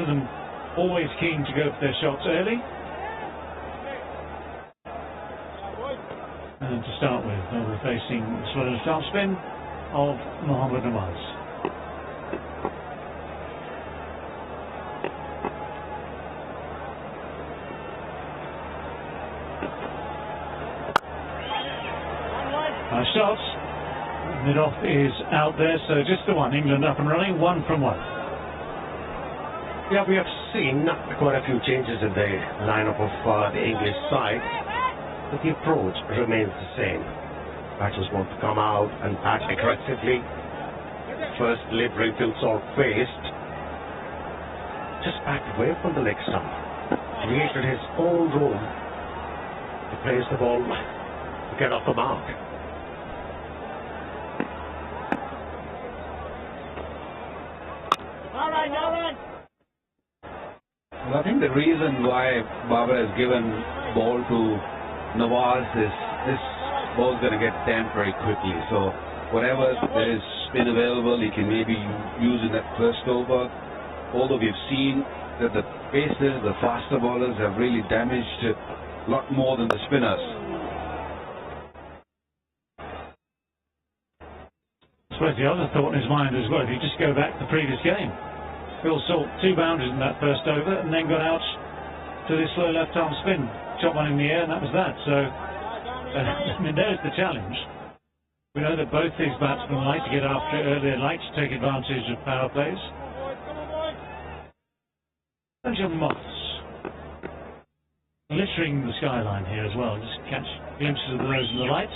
of them always keen to go for their shots early. And to start with, we're facing the slow start spin of Mohammad Nawaz. Nice shots. Mid-off is out there, so just the one. England up and running, 1 from 1. Yeah, we have seen quite a few changes in the lineup of the English side, but the approach remains the same. Batters want to come out and bat aggressively. First delivery feels all faced. Just backed away from the leg stump. Created his own room to place the ball to get off the mark. Well, I think the reason why Babar has given ball to Nawaz is this ball's going to get damped very quickly. So whatever there is spin available, he can maybe use in that first over. Although we've seen that the pacers, the faster bowlers have really damaged a lot more than the spinners. I suppose the other thought in his mind as well, if you just go back to the previous game, Phil Salt 2 boundaries in that first over and then got out to this slow left-arm spin, shot one in the air, and that was that. So, I mean, there's the challenge. We know that both these batsmen like to get after it earlier, like to take advantage of power plays. Belgium moths glittering the skyline here as well. Just catch glimpses of those in the lights.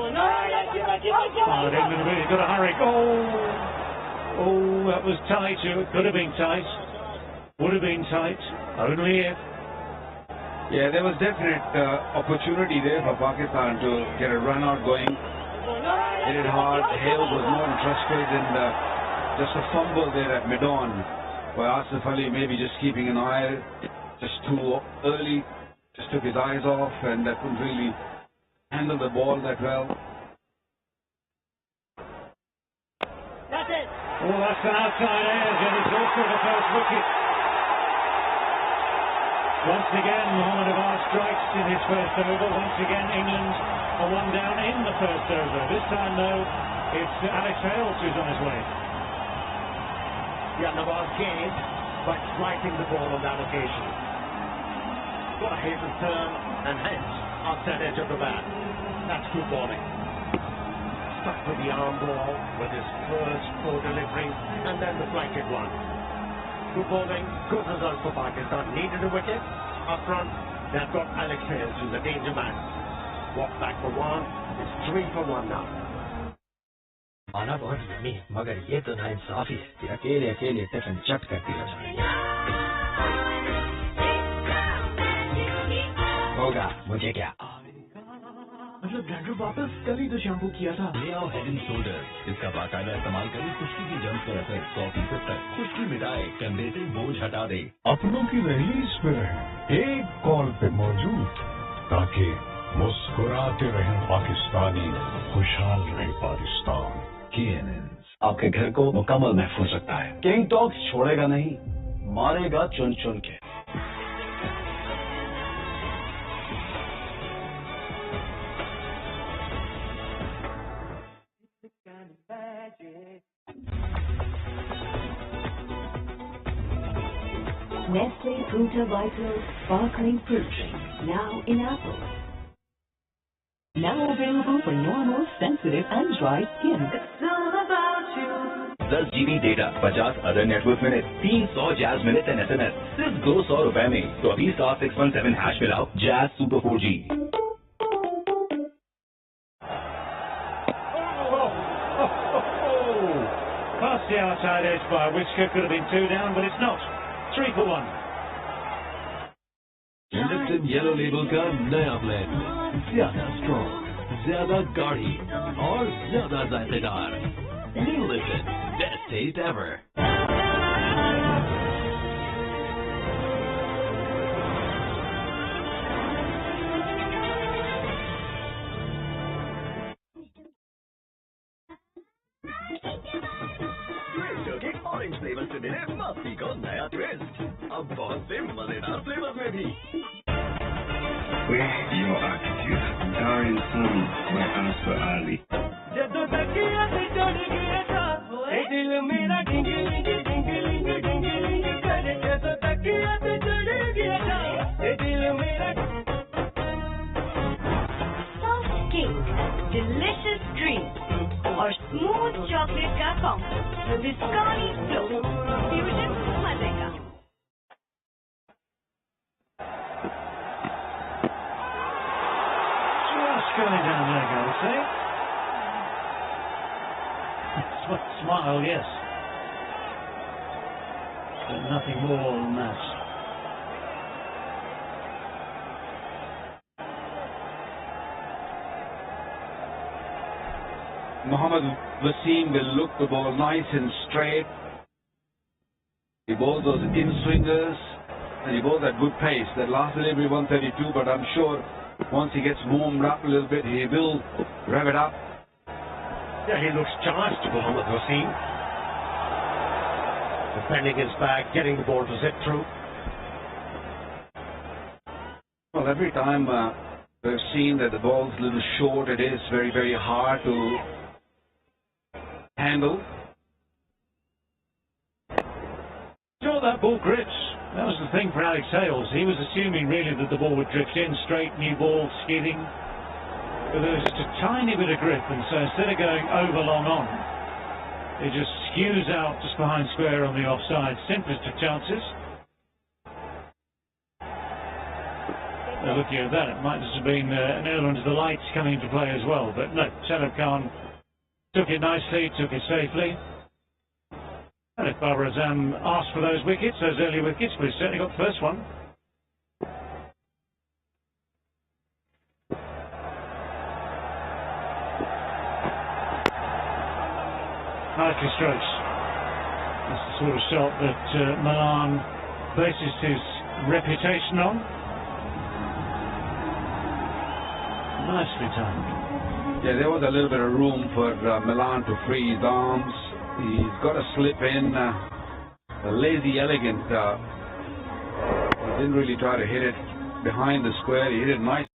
Oh, England really got to hurry. Oh, that was tight. It could have been tight. Would have been tight. Only if. Yeah, there was definite opportunity there for Pakistan to get a run out going. Hit it hard. Hale was more interested in just a fumble there at mid-on by Asif Ali, maybe just keeping an eye just too early. Just took his eyes off and couldn't really handle the ball that well. Oh, that's an outside edge, and it's also the first wicket. Once again, Mohammad Nawaz strikes in his first over. Once again, England are 1 down in the first over. This time, though, it's Alex Hales who's on his way. Yeah, Nawaz gained by slicing the ball on that occasion. Got a hasten turn, and hence outside edge of the bat. That's good bowling. Stuck with the arm ball with his first poor delivery and then the flanking one. Good bowling, good result for Pakistan. Needed a wicket. Up front, they've got Alex Hales, who's a danger man. Walk back for 1. It's 3 for 1 now. आना बहुत जमी है, मगर ये तो नाइंसाफी है कि अकेले अकेले टिफिन चट करती रह जाए। होगा मुझे क्या? मतलब डैंड्रफ वापस कल ही तो शैम्पू किया था। ले आओ हेड एंड शोल्डर, इसका बाकायदा इस्तेमाल करें, खुश्की की जंग पर असर 100% तक, खुश्की मिटाए, कंधे से बोझ हटा दे। अपनों की रहीस पे रहें, एक कॉल पे मौजूद, ताकि मुस्कुराते रहें पाकिस्तानी, खुशहाल रहे पाकिस्तान। आपके घर को मुकम्मल महफूज रखता है। किंग टॉक्स छोड़ेगा नहीं, मारेगा चुन चुन के। Nestle Fruta Vital Sparkling Fruit Drink, now in apple. Now available for normal, sensitive and dry skin. It's all about you. 10 GB data, 50 other network minute, 300 jazz minute and SMS, सिर्फ 200 रुपए में। तो अभी *617 हैश मिलाओ, jazz super 4G। Past the outside edge by a whisker, could have been 2 down, but it's not. 3 for 1. Lipton yellow label का नया blend, ज्यादा strong, ज्यादा गाढ़ी और ज्यादा जायकेदार। New Lipton, best taste ever. Orange flavour से मिले मस्ती को नया ट्विस्ट, अब बहुत से मजेदार फ्लेवर में भी। Where your attitude, Darren Sun, where Answer Ali. ਜਦੋਂ ਤੱਕਿਆ ਤੇ ਚੜ ਗਿਆ ਤਾਂ ਇਹ ਦਿਲ ਮੇਰਾ ਡਿੰਗਲਿੰਗ ਡਿੰਗਲਿੰਗ ਡਿੰਗਲਿੰਗ ਕਰੇ ਜਦੋਂ ਤੱਕਿਆ ਤੇ ਚੜ ਗਿਆ ਤਾਂ ਇਹ ਦਿਲ ਮੇਰਾ Soft cake, delicious dreams और smooth chocolate का combo with viscosity flow, fusion मजे का। Just going down there, I would say. Smile, yes. But nothing more than that. Mohammad Wasim will look the ball nice and straight. He bowls those in-swingers and he bowls at good pace. That last delivery 132, but I'm sure once he gets warmed up a little bit, he will rev it up. Yeah, he looks charged, Mohammad Wasim. Defending his back, getting the ball to zip through. Well, every time we've seen that the ball's a little short, it is very, very hard to handle. Sure, that ball grips. That was the thing for Alex Hales. He was assuming really that the ball would drift in straight, new ball, skidding. But there was just a tiny bit of grip, and so instead of going over long on, it just skews out just behind square on the offside. Simplest of chances. Looking at that, it might just have been an element of the lights coming into play as well. But no, Salib Khan took it nicely, took it safely. And if Babar Azam asked for those wickets, those early wickets, but he certainly got the first one. Nicely strokes. That's the sort of shot that Milan bases his reputation on. Nicely timed. Yeah, there was a little bit of room for Milan to free his arms. He's got to slip in. A lazy, elegant. He didn't really try to hit it behind the square. He hit it nice.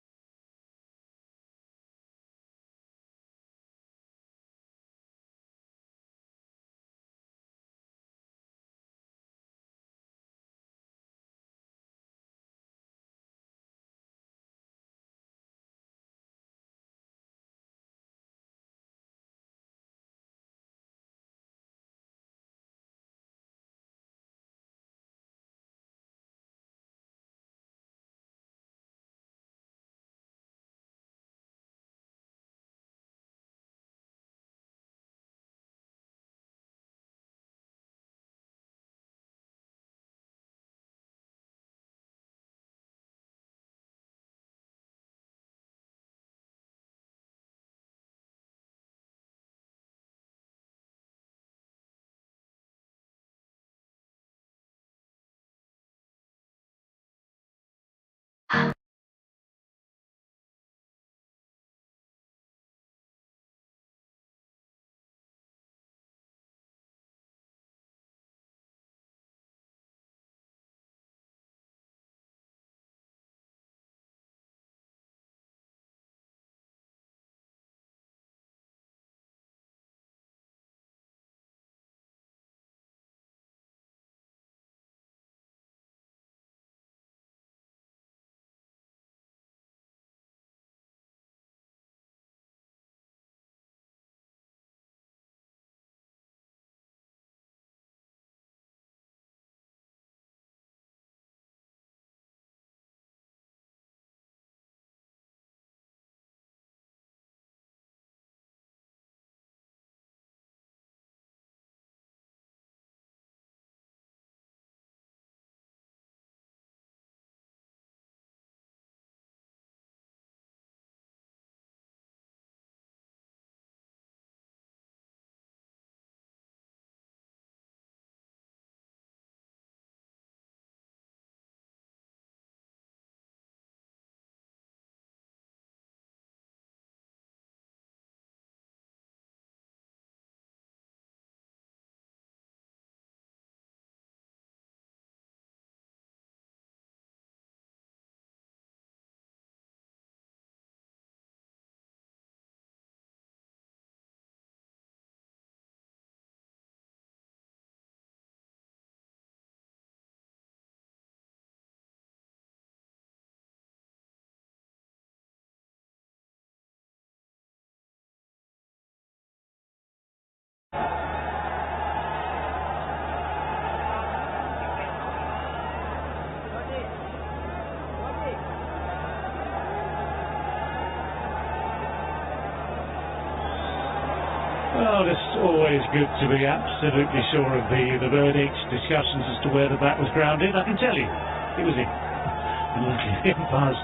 Well, it's always good to be absolutely sure of the verdict. Discussions as to where the bat was grounded. I can tell you, it was in. And luckily the umpires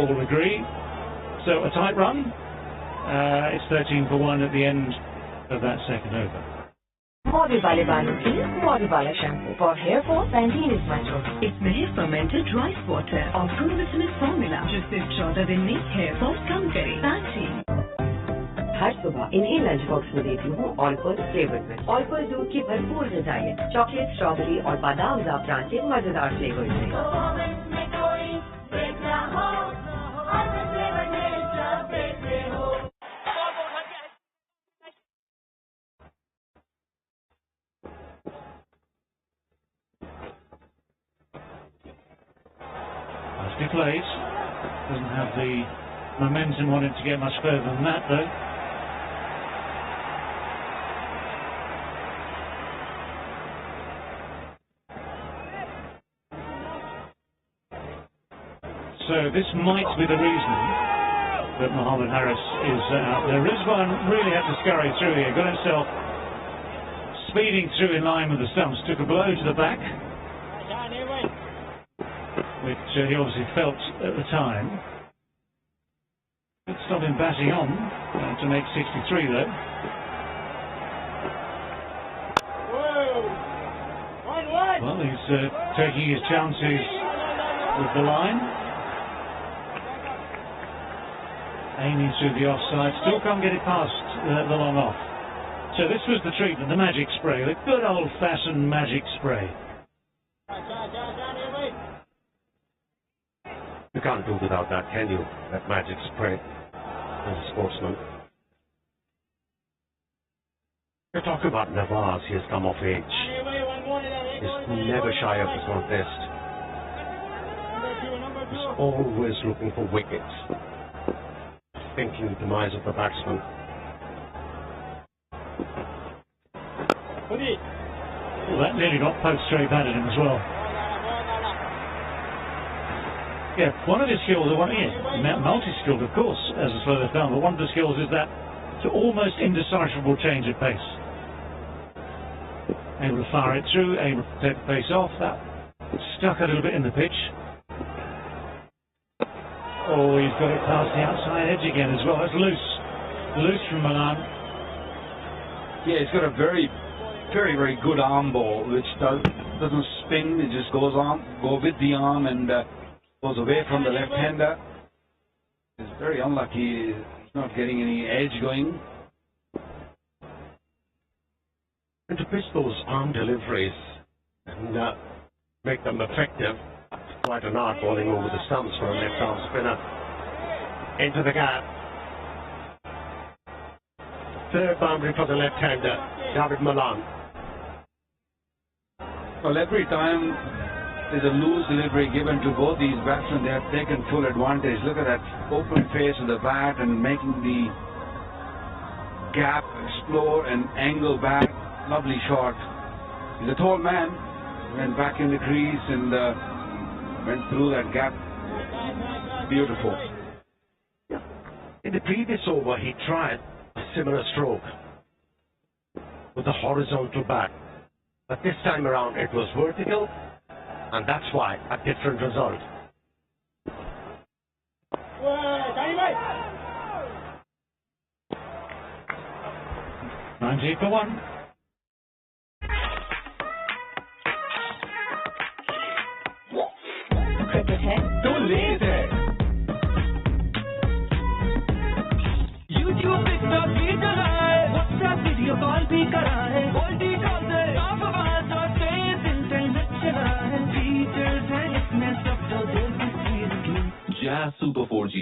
all agree. So a tight run. It's 13-1 at the end of that second over. Body वाले बालों के लिए body वाला shampoo for hair fall Pantene is my choice. इसमें है fermented rice water और glucosamine formula जो सिर्फ 14 दिन में hair fall कम करे. Pantene. हर सुबह इन्हें लंच बॉक्स में देती हूँ ऑल्पर फ्लेवर में. ऑल्पर दूध की भरपूर ग़िज़ाएं, चॉकलेट, स्ट्रॉबेरी और बादाम ज़ाफ़रान के मजेदार फ्लेवर में. Nicely played. Doesn't have the momentum on it to get much further than that, though. So this might be the reason that Mohammed Harris is out there. Rizwan really had to scurry through here, got himself speeding through in line with the stumps, took a blow to the back, which he obviously felt at the time. Could stop him batting on to make 63 though. Well, he's taking his chances with the line. Aiming through the offside, still can't get it past the long off. So this was the treatment, the magic spray, the good old-fashioned magic spray. You can't do without that, can you? That magic spray as a sportsman. You talk about Nawaz, he has come of age. He's never shy of the contest. He's always looking for wickets, thinking the demise of the batsman. Well, that nearly got poked straight back at him as well. Yeah, one of his skills, multi-skilled of course, as a slow left arm, but one of the skills is that it's almost indecipherable change of pace. Able to fire it through, able to take the pace off. That stuck a little bit in the pitch. Oh, he's got it past the outside edge again as well. That's loose. Loose from Milan. Yeah, he's got a very, very good arm ball, which doesn't spin. It just goes with the arm and goes away from the left-hander. He's very unlucky. He's not getting any edge going. And to pitch those arm deliveries and make them effective, quite an art bowling over the stumps for a left-arm spinner. Into the gap. Third boundary for the left-hander, David Malan. Well, every time there's a loose delivery given to both these batsmen, they have taken full advantage. Look at that open face of the bat and making the gap explore and angle back. Lovely shot. He's a tall man. Went back in the crease and went through that gap. Beautiful. In the previous over, he tried a similar stroke with a horizontal bat. But this time around, it was vertical, and that's why a different result. 90-1. Cricket है तो late है YouTube पे भी चलाए, WhatsApp video call भी कराए, Goldy call से आप आवाज और तेज इंटरनेट चलाए, फीचर्स हैं इसमें सब तो दिल Jazz Super 4G.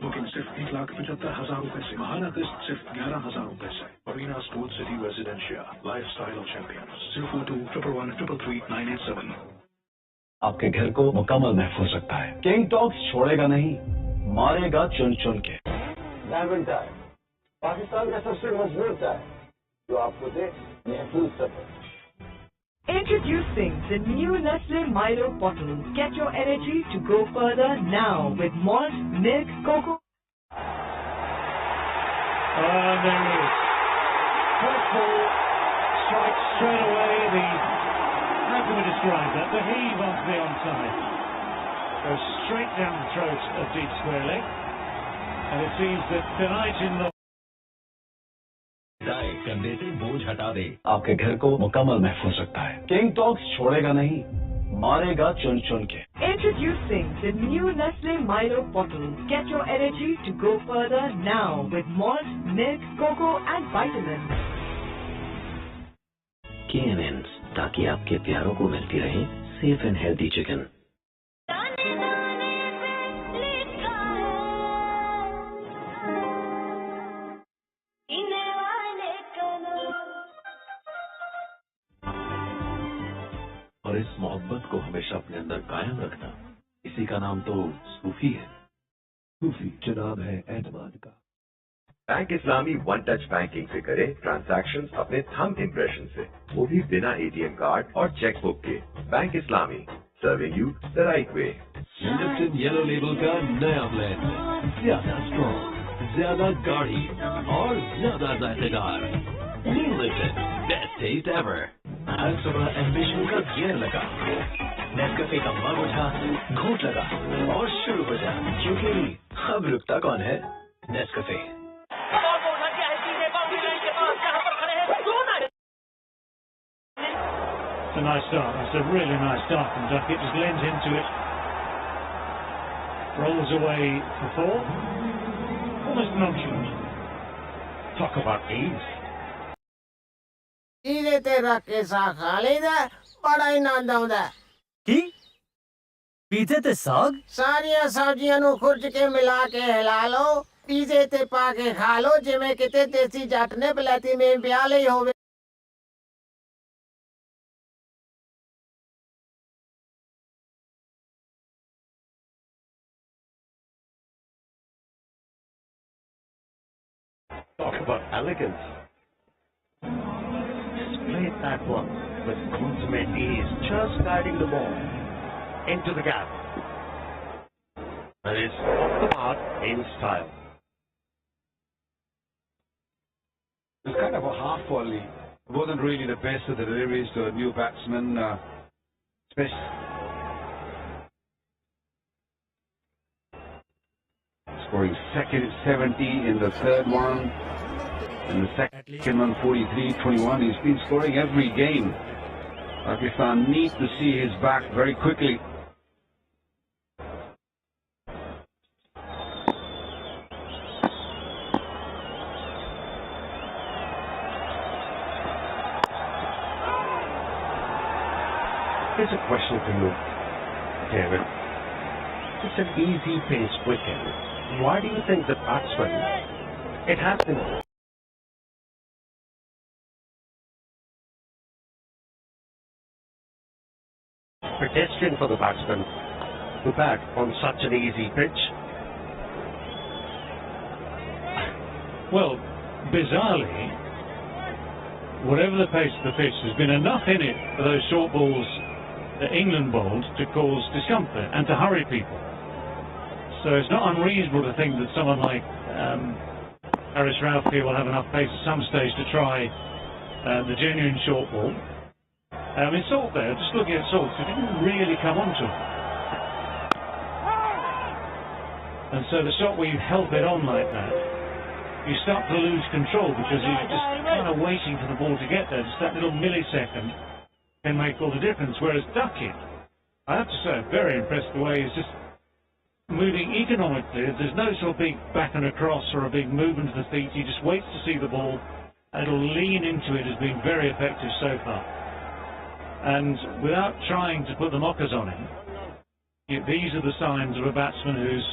बुकिंग सिर्फ 1,75,000 रुपए से, महाना किस्त सिर्फ 11,000 रुपए से। Arena Sports City Residencia, Lifestyle Champions, 042-111-333-987। आपके घर को मुकम्मल महफूज रखता है। किंग टॉक्स छोड़ेगा नहीं, मारेगा चुन चुन के। डायमंड टायर, पाकिस्तान का सबसे मजबूत टायर, जो आपको दे महफूज सके। Introducing the new Nestle Milo bottle. Get your energy to go further now with malt, milk, cocoa. There he is. First ball, strikes straight away. How can we describe that? The heave onto the onside. Goes straight down the throat of deep square leg. And it seems that tonight in the कंधे से बोझ हटा दे, आपके घर को मुकम्मल महफूज रखता है। किंग टॉक्स छोड़ेगा नहीं, मारेगा चुन चुन के। Introducing the new Nestle Milo bottle. Get your energy to go further now with malt, milk, cocoa and vitamins. KNNs, ताकि आपके प्यारों को मिलती रहे सेफ एंड हेल्दी चिकन। और इस मोहब्बत को हमेशा अपने अंदर कायम रखना, इसी का नाम तो सूफी है। सूफी जनाब है एतमाद का। बैंक इस्लामी वन टच बैंकिंग से करे ट्रांजैक्शंस अपने थंब इंप्रेशन से, वो भी बिना एटीएम कार्ड और चेकबुक के। Bank Islami, serving you the right way. Lipton yellow label का नया ब्लेंड, ज्यादा स्ट्रॉन्ग, ज्यादा गाढ़ी और ज्यादा जायकेदार। New Lipton, best taste ever. हर सुबह एम्बिशन का गियर लगा, नेस्कैफे का मग उठा, घूंट लगा और शुरू हो जा, क्योंकि अब रुकता कौन है? Nescafe. It's a nice start. That's a really nice start from Duckett. Just lends into it. Rolls away for four. Almost nonchalant. Talk about ease. ਇਹਦੇ ਤੇ ਰੱਖ ਕੇ ਸਾਗ ਖਾ ਲਈਦਾ, ਬੜਾ ਹੀ ਆਨੰਦ ਆਉਂਦਾ। ਕੀ? ਪੀਜ਼ੇ ਤੇ ਸਾਗ? ਸਾਰੀਆਂ ਸਬਜ਼ੀਆਂ ਨੂੰ ਖੁਰਚ ਕੇ ਮਿਲਾ ਕੇ ਹਿਲਾ ਲਓ, ਪੀਜ਼ੇ ਤੇ ਪਾ ਕੇ ਖਾ ਲਓ, ਜਿਵੇਂ ਕਿਤੇ ਦੇਸੀ ਜੱਟ ਨੇ ਬਲੈਤੀ ਮੇਮ ਪਿਆ ਲਈ ਹੋਵੇ। Talk about elegance. Played that one with consummate ease, just guiding the ball into the gap. And it's off the mark in style. It's kind of a half volley. It wasn't really the best of the deliveries to a new batsman, especially. Scoring second 70 in the third one. In the second one, 43-21. He's been scoring every game. Pakistan need to see his back very quickly. Here's a question for you, David. It's an easy pace wicket. Why do you think the batsman, it has been pedestrian for the batsman to bat on such an easy pitch? Well, bizarrely, whatever the pace of the pitch, there's been enough in it for those short balls that England bowled to cause discomfort and to hurry people. So it's not unreasonable to think that someone like Haris Rauf here will have enough pace at some stage to try the genuine short ball. Salt there, just looking at Salt, it didn't really come onto him. And so the shot where you help it on like that, you start to lose control because you're just kind of waiting for the ball to get there. Just that little millisecond can make all the difference. Whereas Duckett, I have to say, I'm very impressed the way he's just moving economically. There's no sort of big back and across or a big movement of the feet. He just waits to see the ball and it'll lean into it. Has been very effective so far. And without trying to put the mockers on him, these are the signs of a batsman who's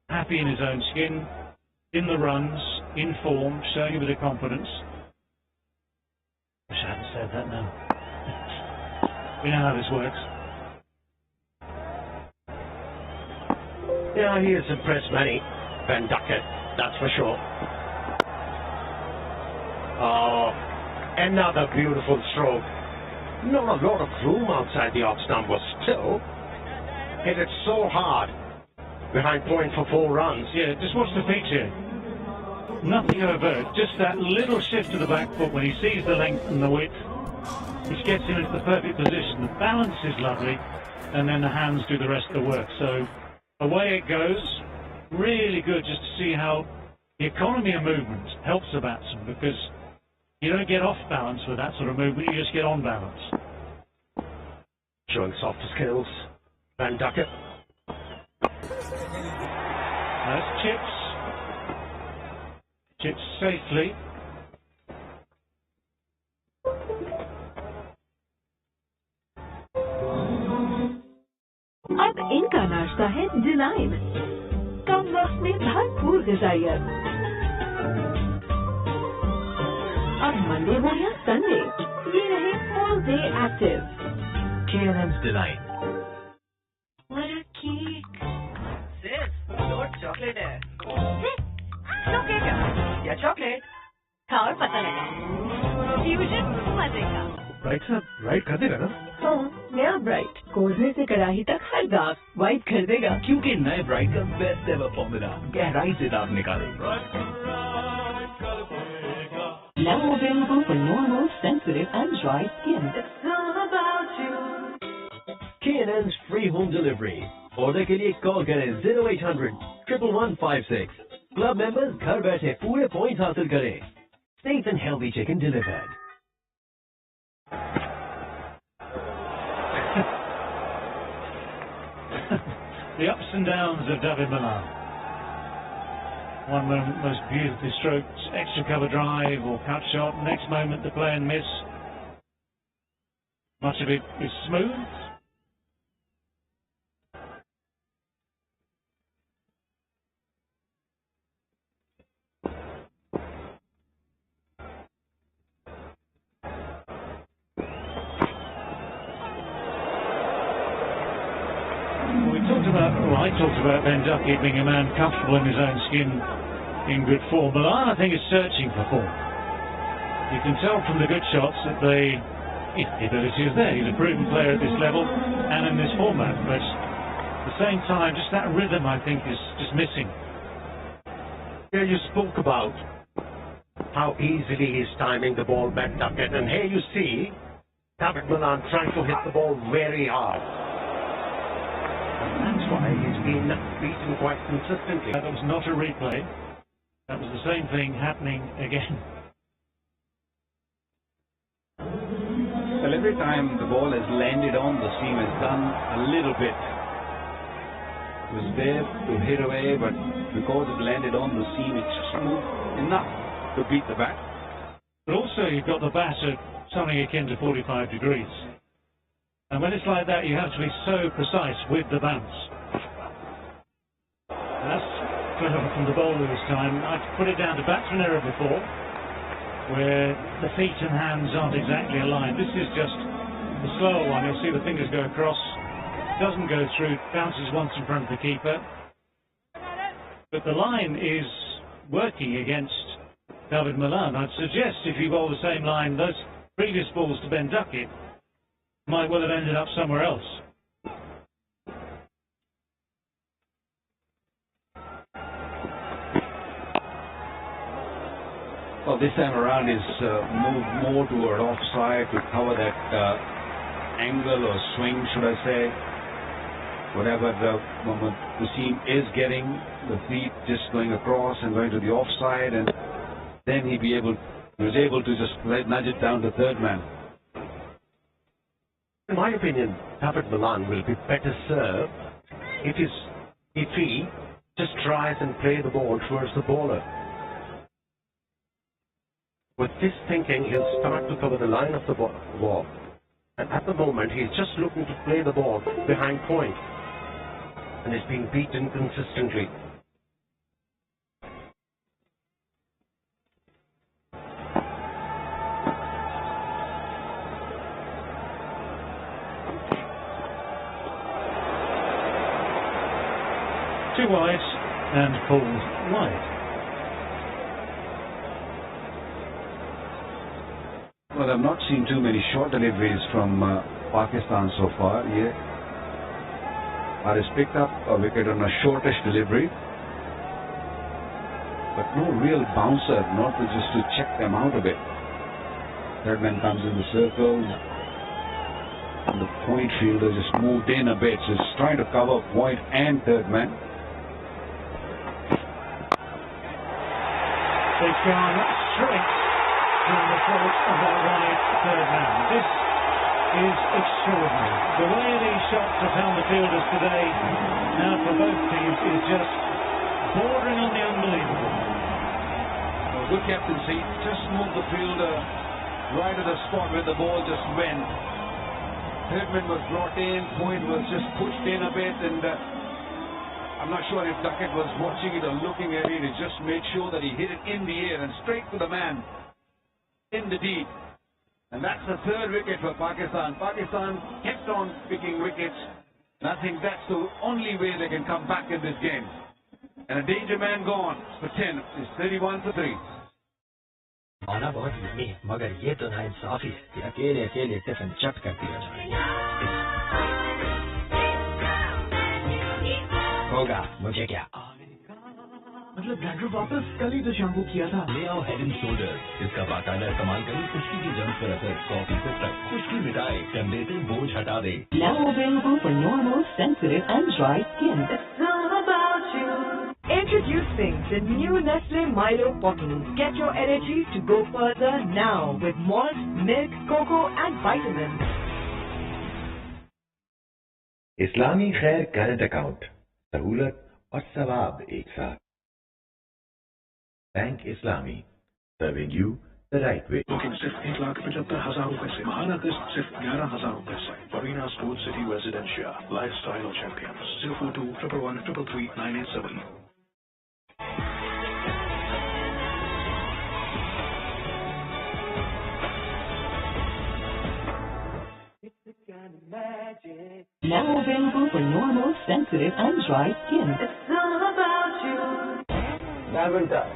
happy in his own skin, in the runs, in form, showing a bit of confidence. Wish I hadn't said that now. We know how this works. Yeah, he has impressed many, Ben Duckett, that's for sure. Oh, another beautiful stroke. Not a lot of room outside the off stump, but still hit it so hard. Behind point for 4 runs. Yeah, just watch the pitch here. Nothing overt, just that little shift to the back foot when he sees the length and the width, which gets him into the perfect position. The balance is lovely, and then the hands do the rest of the work. So away it goes. Really good just to see how the economy of movement helps a batsman, because you don't get off balance with that sort of movement, you just get on balance. Showing softer skills. Van Duckett. That's chips. Chips safely. अब इनका नाश्ता है डिलाइन, कम वक्त में भरपूर ग़िज़ाइयत। अब Monday हो या संडे, ये रहे all day active. K&M's Delight. What a cake. सिर्फ दो चॉकलेट है चॉकलेट या चॉकलेट, खा और पता लगा। फ्यूजन मजे का। राइट साहब, राइट कर देगा ना? हाँ, नया ब्राइट कोझे से कड़ाही तक हर दाग वाइट कर देगा, क्योंकि नए ब्राइट का बेस्ट एवर फॉर्मूला गहराई से दाग निकालेगा। Now available for normal, sensitive and dry skin. K&M's free home delivery. Order के लिए कॉल करें 0800 11156. क्लब मेंबर्स घर बैठे पूरे पॉइंट्स हासिल करें। Safe and healthy chicken delivered. The ups and downs of David Milan. One moment most beautifully stroked extra cover drive or cut shot, next moment the play and miss. Much of it is smooth. I talked about Ben Duckett being a man comfortable in his own skin, in good form. Milan, I think, is searching for form. You can tell from the good shots that the ability is there. He's a proven player at this level and in this format, but at the same time, just that rhythm, I think, is just missing. Here you spoke about how easily he's timing the ball, Ben Duckett, and here you see David Milan trying to hit the ball very hard. That's why he's been beaten quite consistently. That was not a replay. That was the same thing happening again. Well, every time the ball has landed on, the seam has done a little bit. It was there to hit away, but because it landed on the seam, it's just moved enough to beat the bat. But also, you've got the bat at something akin to 45 degrees. And when it's like that, you have to be so precise with the bounce. And that's clever from the bowler this time. I've put it down to batsman error before, where the feet and hands aren't exactly aligned. This is just the slower one. You'll see the fingers go across. Doesn't go through, bounces once in front of the keeper. But the line is working against David Milan. I'd suggest if you bowl the same line, those previous balls to Ben Duckett might well have ended up somewhere else. Well, this time around is moved more toward offside to cover that angle or swing, should I say. Whatever the seam is getting, the feet just going across and going to the offside, and then he was able to just nudge it down to third man. In my opinion, David Milan will be better served if he just tries and play the ball towards the bowler. With this thinking, he'll start to cover the line of the ball. And at the moment, he's just looking to play the ball behind point. And is being beaten consistently. Two wide and pulled wide. Well, I've not seen too many short deliveries from Pakistan so far. Yeah, Haris picked up a wicket on a shortish delivery, but no real bouncer, not to just to check them out a bit. Third man comes in the circle, and the point fielder just moved in a bit, so he's trying to cover point and third man. They've gone straight from the fault of that right third man. This is extraordinary. The way these shots have found the fielders today, now for both teams, is just bordering on the unbelievable. Well, good captaincy, just moved the fielder right at the spot where the ball just went. Third man was brought in, point was just pushed in a bit, and I'm not sure if Duckett was watching it or looking at it. He just made sure that he hit it in the air and straight to the man in the deep. And that's the third wicket for Pakistan. Pakistan kept on picking wickets, and I think that's the only way they can come back in this game. And a danger man gone for 10. It's 31 for 3. आना बहुत नहीं मगर ये तो ना इंसाफी है कि अकेले अकेले टिफिन चट कर दिया जाए होगा मुझे क्या मतलब डैंड्रफ वापस कल ही तो शैम्पू किया था। ले आओ हेड एंड शोल्डर, इसका बाकायदा इस्तेमाल करें खुश्की की जंग पर असर, कॉफी को तक खुश्की मिटाए, कंधे से बोझ हटा दे। Now available for normal, sensitive and dry skin. It's all about you. Introducing the new Nestle Milo bottles. Get your energy to go further now with malt, milk, cocoa and vitamins. इस्लामी खैर current account, सहूलत और सवाब एक साथ। Bank Islami, serving you the right way. Booking सिर्फ 1,75,000 रुपए से, महाना किस्त सिर्फ 11,000 रुपए से। Farina Sports City Residencia, Lifestyle Champions, 042-111-333-987. Now available for normal, sensitive and dry skin. It's all about you. Badminton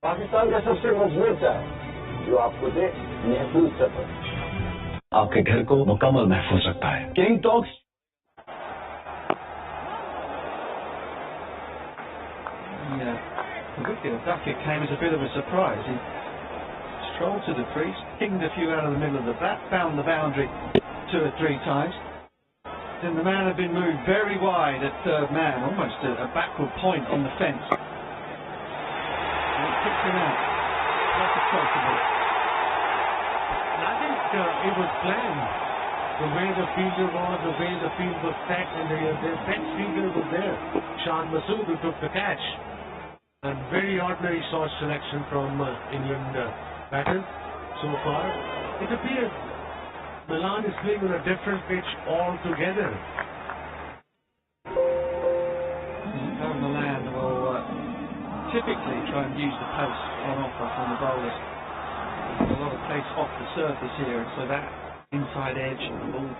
Pakistan का सबसे मजबूत है जो आपको दे महफूज सफर, आपके घर को मुकम्मल महफूज रखता है। King talks The wicket of Duckett came as a bit of a surprise. He strolled to the crease, pinged a few out of the middle of the bat, found the boundary 2 or 3 times. Then the man had been moved very wide at third man, almost a backward point on the fence. And it kicked him out. That's acceptable. I think it was planned. The way the fielder was, the way the field was set, and the fence fielder was there. Shan Masood, who took the catch. And very ordinary source selection from England batters so far. It appears Milan is playing on a different pitch altogether. Milan will typically try and use the pace on offer from the bowlers. There's a lot of pace off the surface here, and so that inside edge and the ball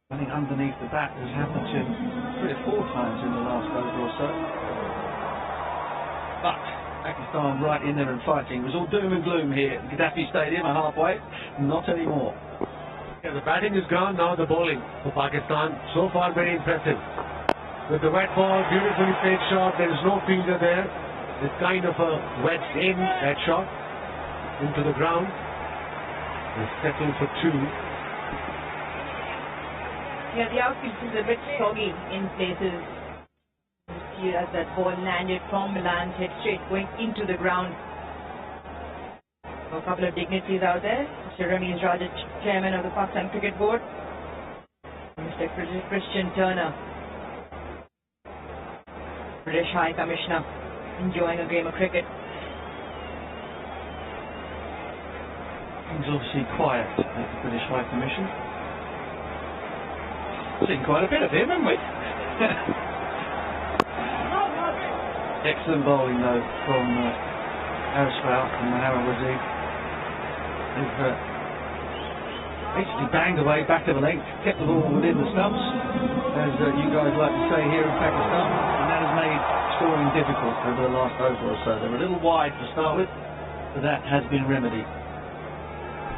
running underneath the bat has happened to him 3 or 4 times in the last over or so. But Pakistan right in there and fighting. It was all doom and gloom here at Gaddafi Stadium at halfway. Not anymore. Yeah, the batting is gone, now the bowling for Pakistan. So far very impressive. With the wet ball, beautifully played shot, there is no fielder there. It's kind of a wedged in that shot into the ground. It's settled for 2. Yeah, the outfield is a bit soggy in places. You see as that ball landed from Milan's head straight going into the ground. A couple of dignitaries out there. Mr. Ramiz Rajat, chairman of the Pakistan Cricket Board. Mr. Christian Turner, British High Commissioner, enjoying a game of cricket. Things obviously quiet at the British High Commission. Seen quite a bit of him, haven't we? Excellent bowling though from Haris and Mohammed Wazir. They've basically banged away back to the length, kept the ball within the stumps, as you guys like to say here in Pakistan, and that has made scoring difficult over the last over or so. They were a little wide to start with, but that has been remedied.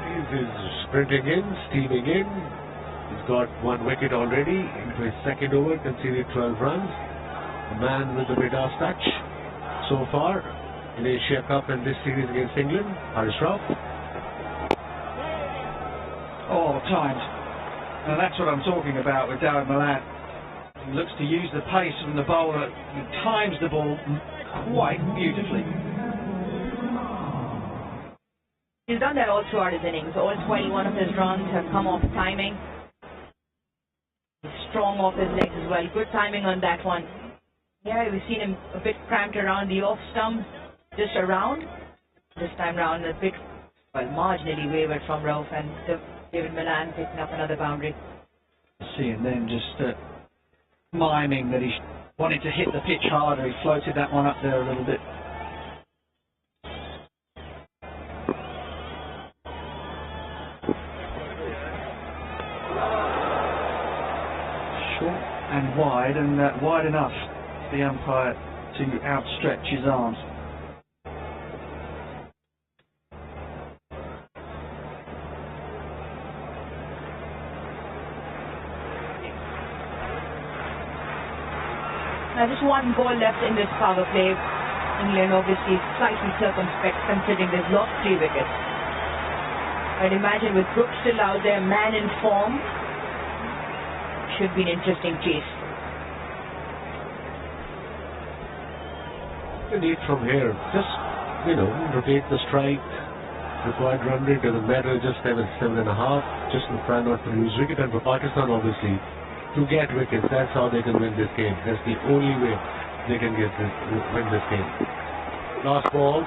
is sprinting in, steaming in. He's got 1 wicket already into his second over, conceded 12 runs. The man with the Midas touch so far in Asia Cup and this series against England, Harish Rao. Oh, timed. Now that's what I'm talking about with Darren Milan. He looks to use the pace from the bowler. He times the ball quite beautifully. He's done that all throughout his innings. All 21 of his runs have come off timing. He's strong off his legs as well. Good timing on that one. Yeah, we've seen him a bit cramped around the off stump, just around. This time round, a bit, well, marginally wavered from Rauf, and David Milan picking up another boundary. Seeing them just miming that he wanted to hit the pitch harder. He floated that one up there a little bit. Short and wide, and wide enough for the umpire to outstretch his arms. Now just 1 ball left in this power play. England obviously slightly circumspect considering they've lost 3 wickets. I'd imagine with Brooks still out there, man in form, should be an interesting chase. The need from here, just, rotate the strike. Required run rate doesn't matter, just 7.5. Just to try not to lose wicket. And for Pakistan, obviously, to get wickets, that's how they can win this game. That's the only way they can win this game. Last ball,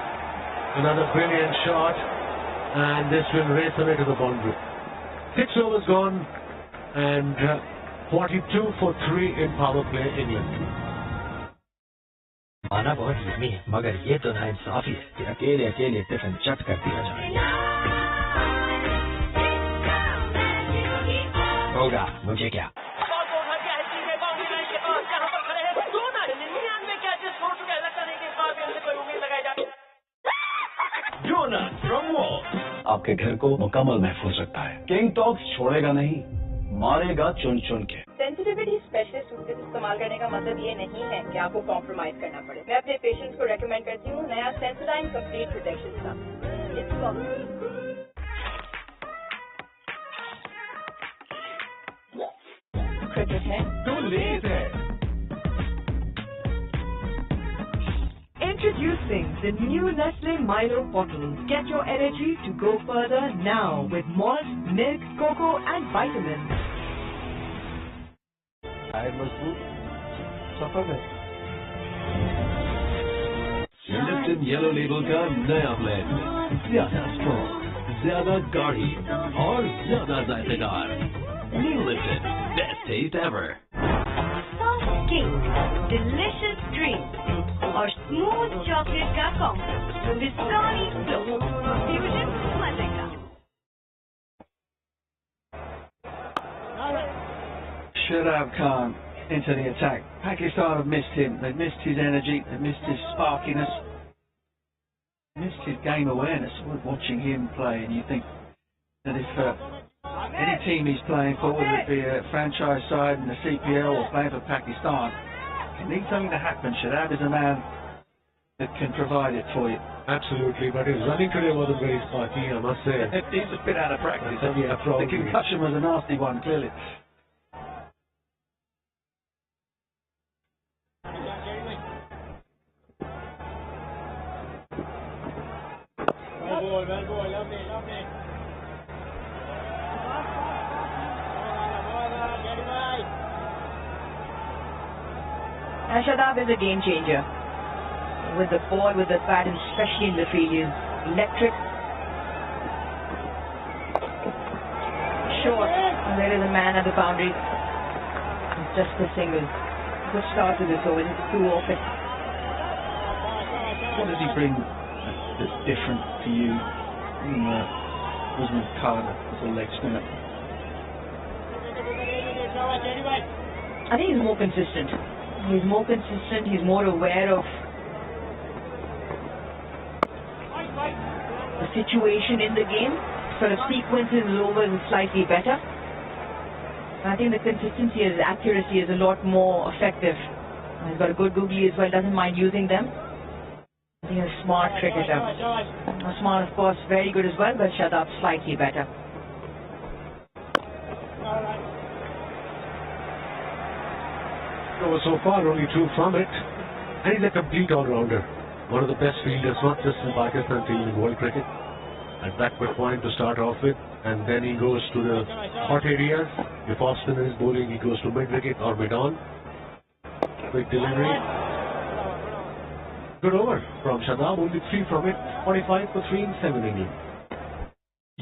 another brilliant shot, and this will race away to the boundary. 6 overs gone, and 42 for 3 in power play England. आना बहुत yummy है, मगर ये तो नाइंसाफी है कि अकेले अकेले टिफिन चट कर दिया जाए। होगा मुझे क्या? आपके घर को मुकम्मल महफूज रखता है। किंग टॉक्स छोड़ेगा नहीं, मारेगा चुन चुन के। सेंसिटिविटी स्पेशलिस्ट टूथपेस्ट इस्तेमाल करने का मतलब ये नहीं है कि आपको कॉम्प्रोमाइज करना पड़े। मैं अपने पेशेंट्स को रेकमेंड करती हूँ नया सेंसोडाइन कंप्लीट प्रोटेक्शन का। Cricket है तो लेज है। Introducing the new Nestle Milo bottles. Get your energy to go further now with malt, milk, cocoa and vitamins. Lipton yellow label का नया ब्लेंड, ज्यादा स्ट्रॉन्ग, ज्यादा गाढ़ी और ज्यादा जायकेदार। New Lipton, best taste ever. Soft King, delicious drink और smooth chocolate का कॉम्बो, बिस्कुट फ्लो, फ्यूजन मजे का। Shurab Khan into the attack. Pakistan have missed him. They've missed his energy. They've missed his sparkiness. Missed his game awareness. Watching him play, and you think that if any team he's playing for, whether it be a franchise side in the CPL or playing for Pakistan, you need something to happen. Shurab is a man that can provide it for you. Absolutely, but his running today wasn't very sparky, I must say. He's a bit out of practice. Yeah, probably. The concussion was a nasty one, clearly. Shadab is a game changer. With the ball, with the bat, and especially in the field, he's electric. Short. And there is a man at the boundary. It's just the single. Good start to this over. It's 2 off it. What does he bring that's different to you in Usman Khan as a leg spinner? I think he's more consistent. He's more consistent. He's more aware of the situation in the game. sort of sequences his overs is slightly better. I think the consistency and accuracy is a lot more effective. He's got a good googly as well, doesn't mind using them. I think a smart cricketer. Smart, of course, very good as well, but Shadab slightly better. So far, only 2 from it. And he's a complete all-rounder. One of the best fielders, not just in Pakistan team, in world cricket. At backward point to start off with, and then he goes to the hot areas. If off-spinner is bowling, he goes to mid-wicket or mid-on. Quick delivery. Good over from Shadab, only 3 from it. 45 for 3 in 7 innings.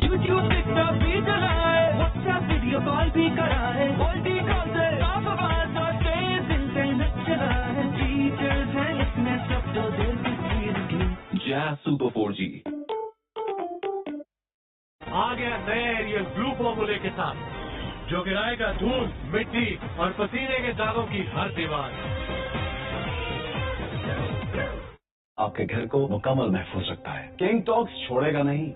YouTube, TikTok भी चलाए, WhatsApp video call भी कराए, वॉल्टी call से आप आवाज और तेज internet चलाए, features हैं इसमें सब तो दिल की चीज की। Jazz Super 4G। आ गया नए एरियल ब्लू फॉर्मूले के साथ, जो गिराएगा धूल, मिट्टी और पसीने के दागों की हर दीवार। आपके घर को मुकम्मल महफूज रखता है। किंग टॉक्स छोड़ेगा नहीं,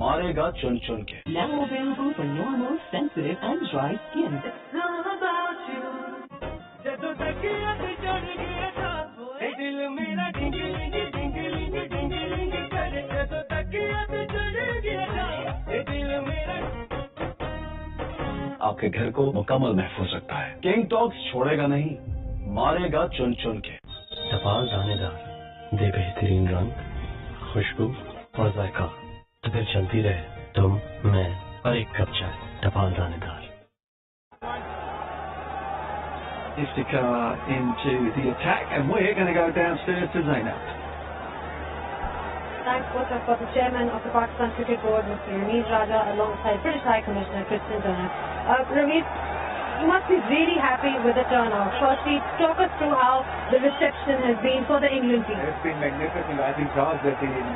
मारेगा चुन चुन के। Now available for your most sensitive and dry skin. It's all about you. जब तकिया से चढ़ गया था, ए दिल मेरा डिंगलिंग डिंगलिंग डिंगलिंग करे, जब तकिया से चढ़ गया था, ए दिल मेरा। आपके घर को मुकम्मल महफूज रखता है। किंग टॉक्स छोड़ेगा नहीं, मारेगा चुन चुन के। टपाल दानेदार, दे बेहतरीन रंग, खुशबू और जायका, तो फिर चलती रहे तुम, मैं और एक कप चाय। टपाल दानेदार। Iftikhar into the attack, and we're going to go downstairs to Zainab. Thanks, both for the chairman of the Pakistan Cricket Board, Mr. Rameez Raja, alongside British High Commissioner Kristen Turner. Rameez, you must be really happy with the turnout. Firstly, talk us through how the reception has been for the England team. It's been magnificent. I think ours have been.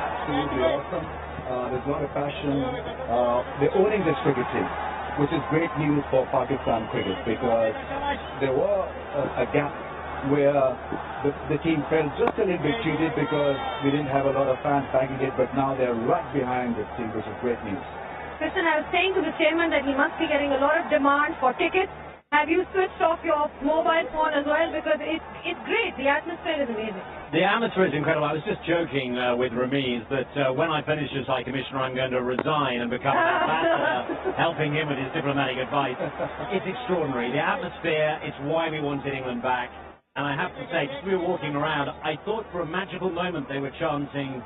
Absolutely awesome. There's a lot of passion. They're owning this cricket team, which is great news for Pakistan cricket, because there was a gap where the team felt just a little bit cheated because we didn't have a lot of fans backing it, but now they're right behind this team, which is great news. Kristen, I was saying to the chairman that he must be getting a lot of demand for tickets. Have you switched off your mobile phone as well? Because it's great. The atmosphere is amazing. The atmosphere is incredible. I was just joking with Rameez that when I finish as High Commissioner, I'm going to resign and become an ambassador, helping him with his diplomatic advice. It's extraordinary. The atmosphere, it's why we wanted England back. And I have to say, just as we were walking around, I thought for a magical moment they were chanting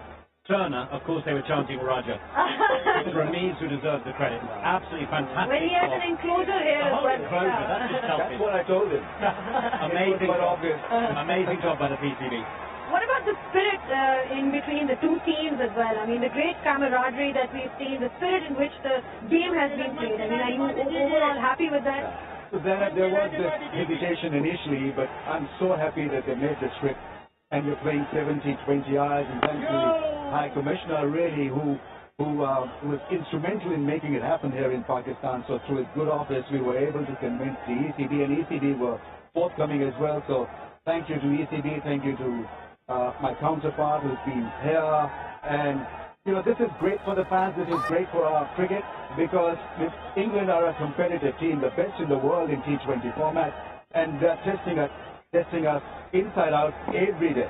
Turner. Of course, they were chanting Raja. It was Rameez who deserves the credit. Absolutely fantastic. When he has an enclosure here as well. Enclosure, that's just selfish. That's what I told him. Amazing job. Amazing job by the PCB. What about the spirit in between the two teams as well? I mean, the great camaraderie that we've seen, the spirit in which the game has been played. I mean, are you overall happy with that? So there was this hesitation initially, but I'm so happy that they made this trip, and you're playing 70-20 hours, and thanks to the High Commissioner really who was instrumental in making it happen here in Pakistan. So through his good office, we were able to convince the ECB, and ECB were forthcoming as well. So thank you to ECB, thank you to my counterpart who's been here, and you know, this is great for the fans, this is great for our cricket, because England are a competitive team, the best in the world in T20 format, and they're testing us inside out every day.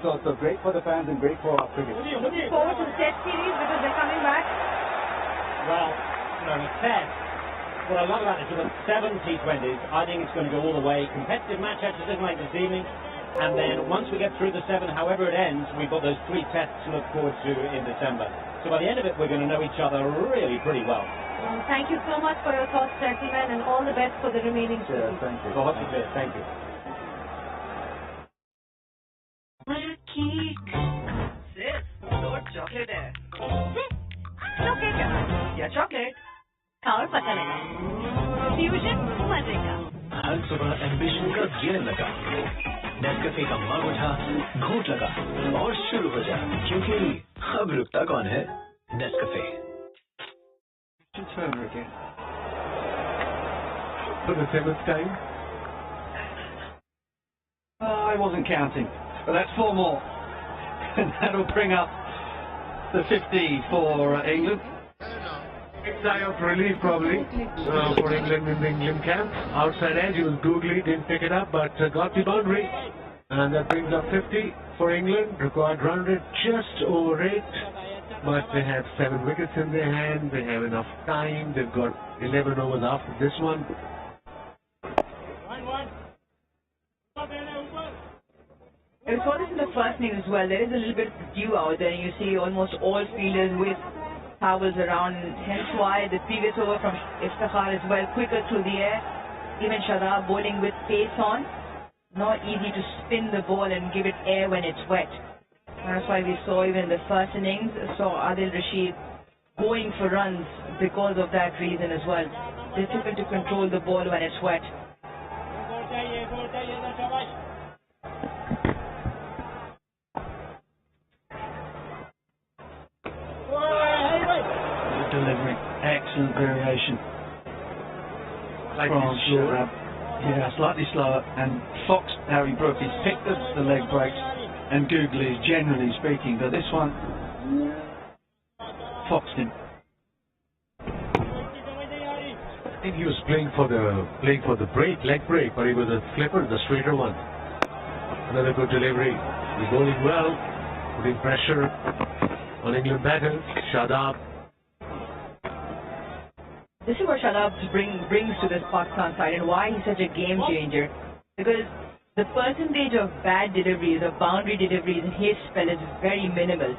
So great for the fans and great for our cricket. Looking forward to the Test series because they're coming back. Well, you know, the Test, what I love about it is we've got 7 T20s. I think it's going to go all the way. Competitive match actually like this evening. And then once we get through the 7, however it ends, we've got those 3 tests to look forward to in December. So by the end of it, we're going to know each other really pretty well. Thank you so much for your thoughts, gentlemen, and all the best for the remaining series. Thank you. Thank you. Sis, दो chocolate है. Chocolate क्या? या chocolate? खाओ और पता लगा. Fusion मजे का. हर सुबह एम्बिशन का गियर लगा, नेस्कैफे का मग उठा, घूंट लगा और शुरू हो जा, क्योंकि अब रुकता कौन है? Nescafe. For the 7th time. I wasn't counting, but that's 4 more. And that'll bring up the 50 for England. Big sigh of relief probably for England in the England camp. Outside edge, he was googly, didn't pick it up, but got the boundary. And that brings up 50 for England. Required run rate just over 8. But they have 7 wickets in their hand. They have enough time. They've got 11 overs after this one. We saw this in the first innings as well. There is a little bit of dew out there, and you see almost all fielders with towels around. Hence why the previous over from Iftikhar as well, quicker through the air. Even Shadab bowling with pace on. Not easy to spin the ball and give it air when it's wet. And that's why we saw even in the first innings, saw Adil Rashid going for runs because of that reason as well. Difficult to control the ball when it's wet. Delivery, excellent variation. Slightly slower. Yeah, slightly slower. And Fox, Harry Brook, he's picked up the leg breaks, and Googly is generally speaking. But this one, Fox did. I think he was playing for the break, leg break, but he was a flipper, the straighter one. Another good delivery. He's bowling well, putting pressure on England batters. Shadab. This is what Shadab brings to this Pakistan side and why he's such a game changer. Because the percentage of bad deliveries, of boundary deliveries in his spell is very minimal.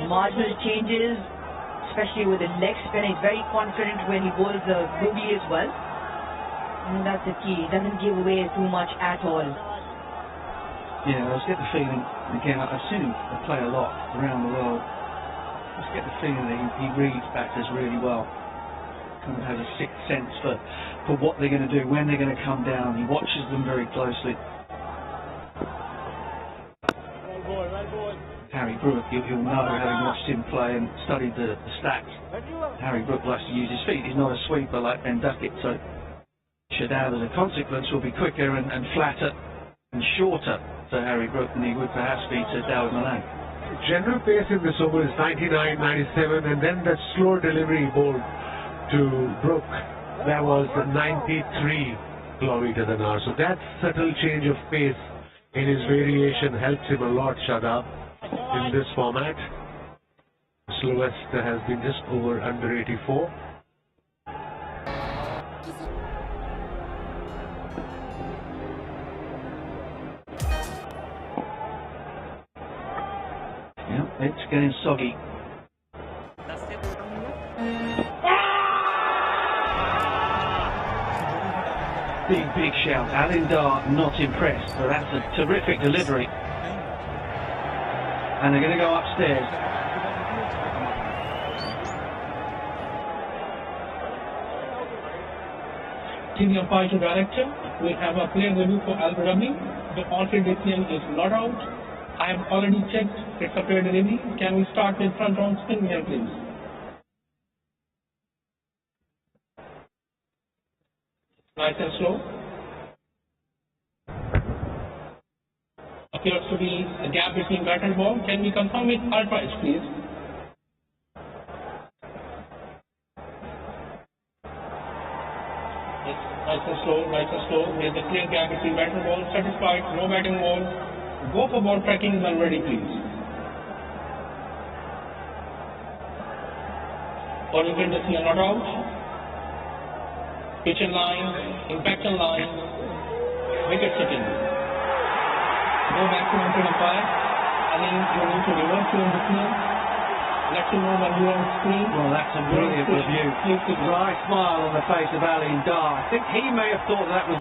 Marginal changes, especially with the leg spin, he's very confident when he bowls the googly as well. And that's the key. He doesn't give away too much at all. Yeah, I just get the feeling, again, I've seen him play a lot around the world. I just get the feeling that he reads batters really well. Kind of has a sixth sense for what they're going to do, when they're going to come down. He watches them very closely. Harry Brook, you'll know, having watched him play and studied the stats, Harry Brook likes to use his feet. He's not a sweeper like Ben Duckett, so Shadab as a consequence will be quicker and flatter and shorter for Harry Brook than he would perhaps be to Dawid Malan. General pace in this over is 99, 97, and then that slower delivery bowled to Brook, that was 93 kilometers an hour. So that subtle change of pace in his variation helps him a lot, Shadab, in this format. The slowest has been just over under 84. Yeah, it's getting soggy. Big shout. Alindar not impressed, but that's a terrific delivery. And they're going to go upstairs. Senior Fighter Director, we have a player review for Al-Rabi. The alternate decision is not out. I have already checked. It's a player delivery. Can we start with front round spin here, please? Nice and slow. Appears to be a gap between bat and ball. Can we confirm with ultra edge, please? Yes, nice and slow, nice and slow. There's a clear gap between bat and ball. Satisfied, no batting ball. Go for ball tracking when ready, please. Origin decision not out. Pitch in line, impact in line, wicket sitting. Go back to umpire. I think you need to reverse your decision. Let you know when you're on screen. Well, that's a brilliant review. Dry smile on the face of Alindar. I think he may have thought that was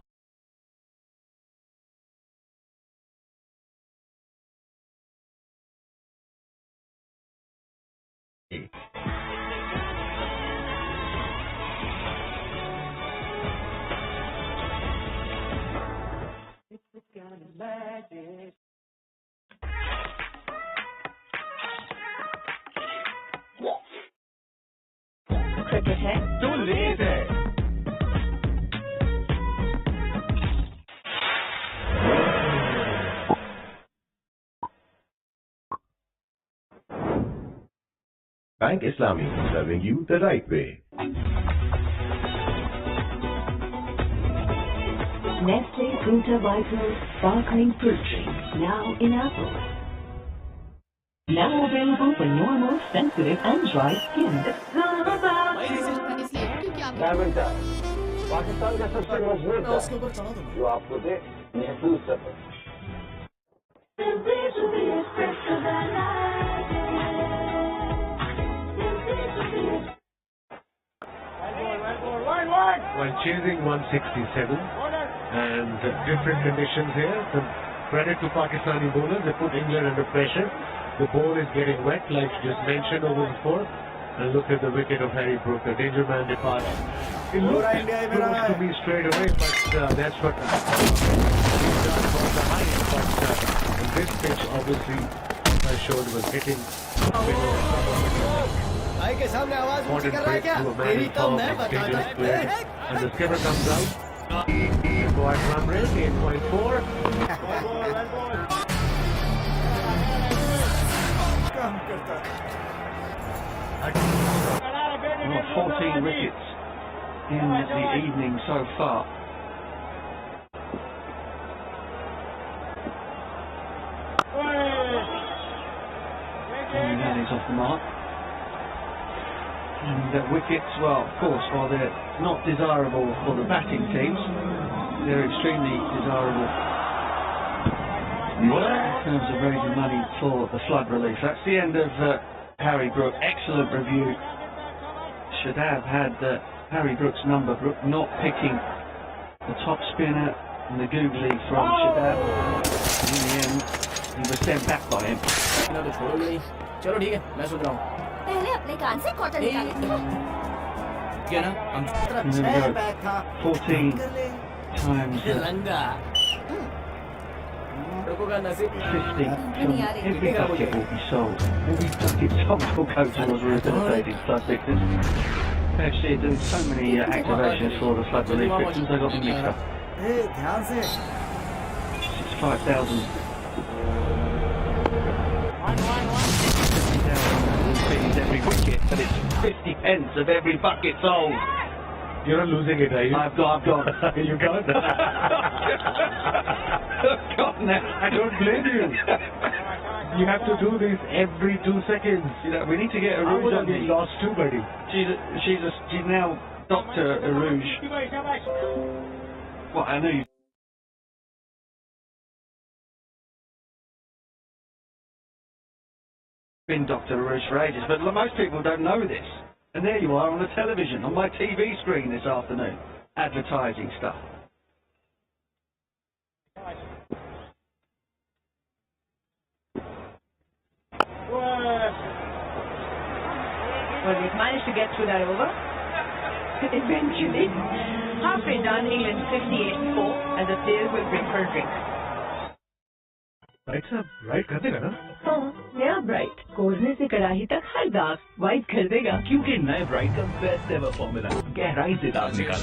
cricket है जो लेज है। Bank Islami, serving you the right way. Nestle Fruta Vital Sparkling Fruit Drink, now in apple. Now available for normal, sensitive and dry skin. Diamond चाय पाकिस्तान का सबसे मजबूत चाय जो आपको दे महफूज सफर। While chasing 167 and different conditions here, some credit to Pakistani bowlers. They put England under pressure. The ball is getting wet, like you just mentioned over the fourth. And look at the wicket of Harry Brook. The danger man departs. It looked close to me straight away, but that's what he's done from behind. But in this pitch, obviously, I showed was hitting. भाई के सामने आवाज ऊंची कर रहा है क्या? तेरी तो मैं बताता हूं। And the skipper comes out. Required run rate 8.4. काम करता है। 14 wickets in the evening so far. And that is off the mark. And wickets, well, of course, while they're not desirable for the batting teams, they're extremely desirable in terms of raising money for the flood relief. That's the end of Harry Brook. Excellent review. Shadab had Harry Brook's number. Brook not picking the top spinner and the googly from Shadab. And in the end, he was sent back by him. चलो ठीक है, मैं सोच रहा हूँ। पहले अपने कान से कॉटन निकालो। क्या ना? हम 14 times 50 का नसीब 50 every bucket will be sold. Every bucket sold will go towards rehabilitating flood victims. Actually, doing so many activations for the flood relief victims, they got them mixed up. ध्यान से 5,000. 50,000 every wicket, but it's 50 pence of every bucket sold. You're not losing it, are you? I've got. You got that? I've got now. I don't blame you. You have to do this every 2 seconds. You know, we need to get Arouge on We this. lost two, buddy. She's now Dr. Arouge. Well, I know you. Been Dr. Arouge for ages, but most people don't know this. And there you are on the television, on my TV screen this afternoon, advertising stuff. Well, we've managed to get through that over. Eventually. Halfway done, England 58-4, and the players will bring her a drink. Right, sir. Right कर देगा ना? हाँ, नया bright कोरने से कड़ाही तक हर दाग white कर देगा। क्योंकि नए ब्राइट का बेस्ट एवर फॉर्मूला गहराई से दाग निकाल